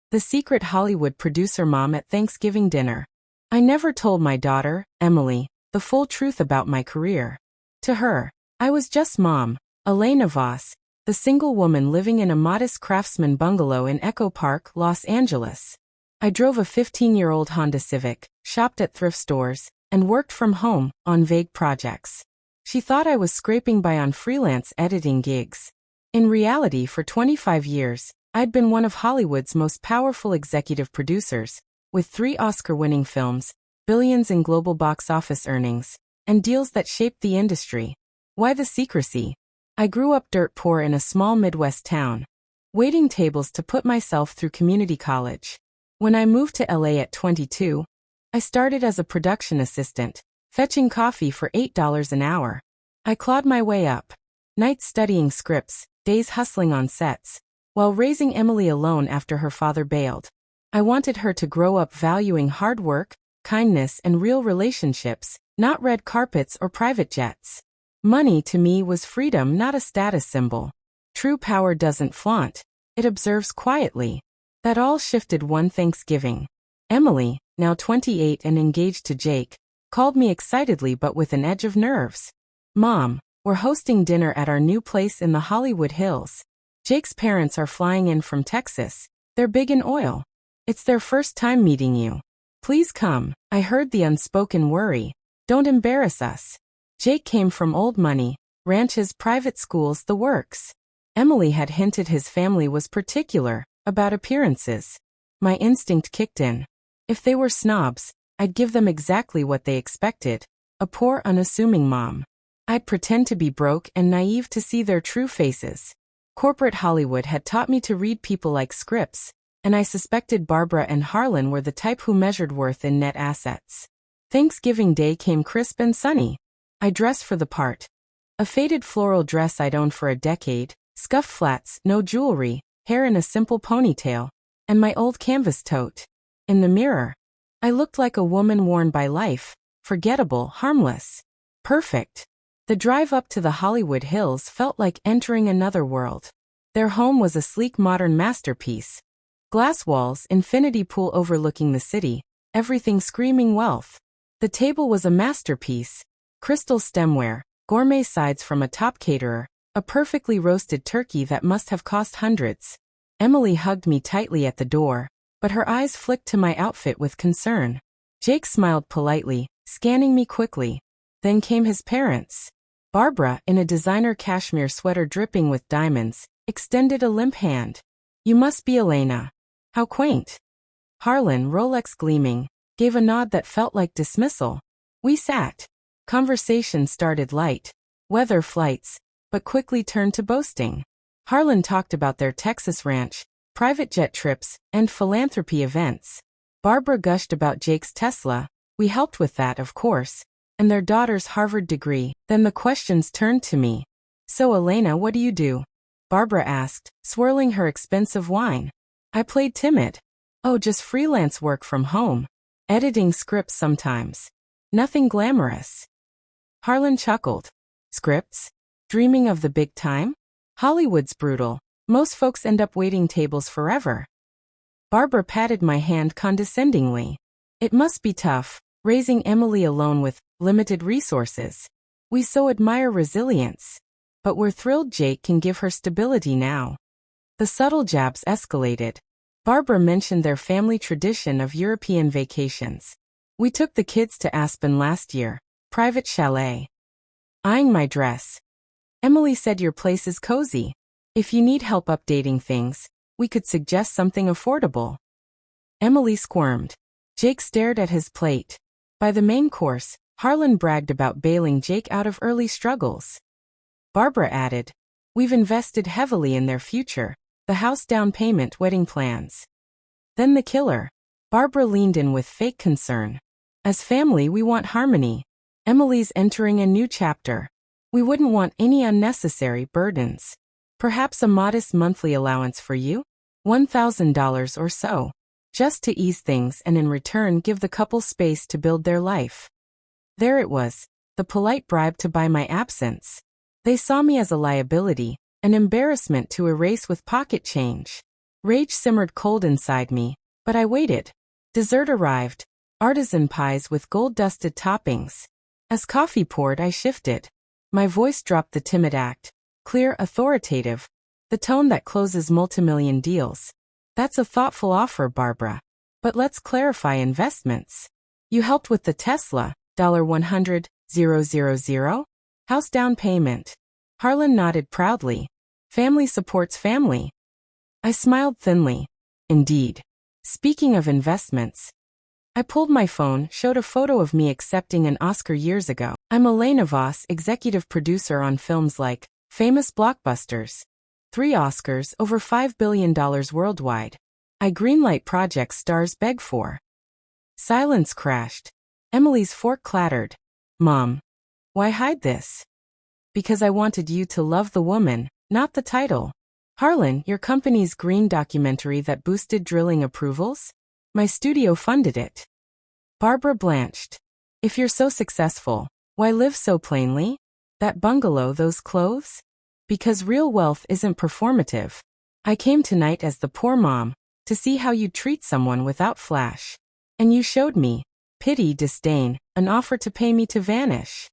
the secret Hollywood producer mom at Thanksgiving dinner. I never told my daughter, Emily, the full truth about my career. To her, I was just Mom, Elena Voss, the single woman living in a modest craftsman bungalow in Echo Park, Los Angeles. I drove a 15-year-old Honda Civic, shopped at thrift stores, and worked from home on vague projects. She thought I was scraping by on freelance editing gigs. In reality, for 25 years, I'd been one of Hollywood's most powerful executive producers, with 3 Oscar-winning films, billions in global box office earnings, and deals that shaped the industry. Why the secrecy? I grew up dirt poor in a small Midwest town, waiting tables to put myself through community college. When I moved to LA at 22, I started as a production assistant, fetching coffee for $8 an hour. I clawed my way up, nights studying scripts, days hustling on sets, while raising Emily alone after her father bailed. I wanted her to grow up valuing hard work, kindness, and real relationships, not red carpets or private jets. Money to me was freedom, not a status symbol. True power doesn't flaunt, it observes quietly. That all shifted one Thanksgiving. Emily, now 28 and engaged to Jake, called me excitedly but with an edge of nerves. Mom, we're hosting dinner at our new place in the Hollywood Hills. Jake's parents are flying in from Texas. They're big in oil. It's their first time meeting you. Please come. I heard the unspoken worry. Don't embarrass us. Jake came from old money, ranches, private schools, the works. Emily had hinted his family was particular about appearances. My instinct kicked in. If they were snobs, I'd give them exactly what they expected, a poor, unassuming mom. I'd pretend to be broke and naive to see their true faces. Corporate Hollywood had taught me to read people like scripts, and I suspected Barbara and Harlan were the type who measured worth in net assets. Thanksgiving Day came crisp and sunny. I dressed for the part. A faded floral dress I'd owned for a decade, scuffed flats, no jewelry, hair in a simple ponytail, and my old canvas tote. In the mirror, I looked like a woman worn by life, forgettable, harmless. Perfect. The drive up to the Hollywood Hills felt like entering another world. Their home was a sleek modern masterpiece. Glass walls, infinity pool overlooking the city, everything screaming wealth. The table was a masterpiece. Crystal stemware, gourmet sides from a top caterer, a perfectly roasted turkey that must have cost hundreds. Emily hugged me tightly at the door, but her eyes flicked to my outfit with concern. Jake smiled politely, scanning me quickly. Then came his parents. Barbara, in a designer cashmere sweater dripping with diamonds, extended a limp hand. You must be Elena. How quaint. Harlan, Rolex gleaming, gave a nod that felt like dismissal. We sat. Conversation started light, weather, flights, but quickly turned to boasting. Harlan talked about their Texas ranch, private jet trips, and philanthropy events. Barbara gushed about Jake's Tesla. We helped with that, of course, and their daughter's Harvard degree. Then the questions turned to me. So Elena, what do you do? Barbara asked, swirling her expensive wine. I played timid. Oh, just freelance work from home. Editing scripts sometimes. Nothing glamorous. Harlan chuckled. Scripts? Dreaming of the big time? Hollywood's brutal. Most folks end up waiting tables forever. Barbara patted my hand condescendingly. It must be tough, raising Emily alone with limited resources. We so admire resilience. But we're thrilled Jake can give her stability now. The subtle jabs escalated. Barbara mentioned their family tradition of European vacations. We took the kids to Aspen last year, private chalet. Eyeing my dress. Emily said your place is cozy. If you need help updating things, we could suggest something affordable. Emily squirmed. Jake stared at his plate. By the main course, Harlan bragged about bailing Jake out of early struggles. Barbara added, we've invested heavily in their future, the house down payment, wedding plans. Then the killer. Barbara leaned in with fake concern. As family, we want harmony. Emily's entering a new chapter. We wouldn't want any unnecessary burdens. Perhaps a modest monthly allowance for you? $1,000 or so. Just to ease things and in return give the couple space to build their life. There it was, the polite bribe to buy my absence. They saw me as a liability, an embarrassment to erase with pocket change. Rage simmered cold inside me, but I waited. Dessert arrived. Artisan pies with gold-dusted toppings. As coffee poured, I shifted. My voice dropped the timid act. Clear, authoritative. The tone that closes multimillion deals. That's a thoughtful offer, Barbara. But let's clarify investments. You helped with the Tesla, $100,000? House down payment. Harlan nodded proudly. Family supports family. I smiled thinly. Indeed. Speaking of investments. I pulled my phone, showed a photo of me accepting an Oscar years ago. I'm Elena Voss, executive producer on films like famous blockbusters. 3 Oscars, over $5 billion worldwide. I greenlight projects stars beg for. Silence crashed. Emily's fork clattered. Mom. Why hide this? Because I wanted you to love the woman, not the title. Harlan, your company's green documentary that boosted drilling approvals? My studio funded it. Barbara blanched. If you're so successful, why live so plainly? That bungalow, those clothes? Because real wealth isn't performative. I came tonight as the poor mom, to see how you treat someone without flash. And you showed me pity, disdain, an offer to pay me to vanish.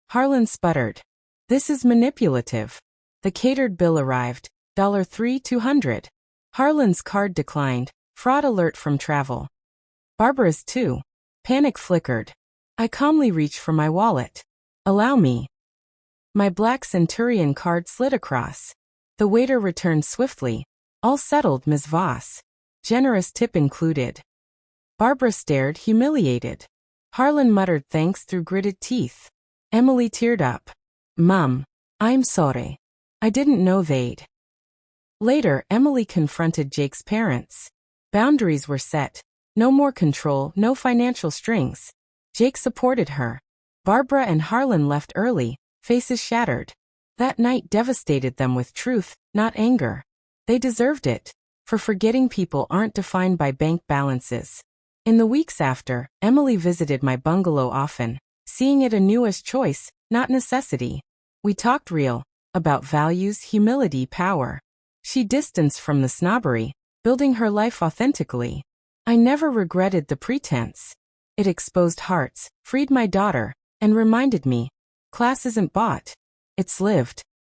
Harlan sputtered. This is manipulative. The catered bill arrived, $3,200. Harlan's card declined, fraud alert from travel. Barbara's too. Panic flickered. I calmly reached for my wallet. Allow me. My black Centurion card slid across. The waiter returned swiftly. All settled, Ms. Voss. Generous tip included. Barbara stared, humiliated. Harlan muttered thanks through gritted teeth. Emily teared up. Mom, I'm sorry. I didn't know they'd. Later, Emily confronted Jake's parents. Boundaries were set. No more control, no financial strings. Jake supported her. Barbara and Harlan left early, faces shattered. That night devastated them with truth, not anger. They deserved it. For forgetting people aren't defined by bank balances. In the weeks after, Emily visited my bungalow often, seeing it anew as choice, not necessity. We talked real, about values, humility, power. She distanced from the snobbery, building her life authentically. I never regretted the pretense. It exposed hearts, freed my daughter, and reminded me, class isn't bought. It's lived.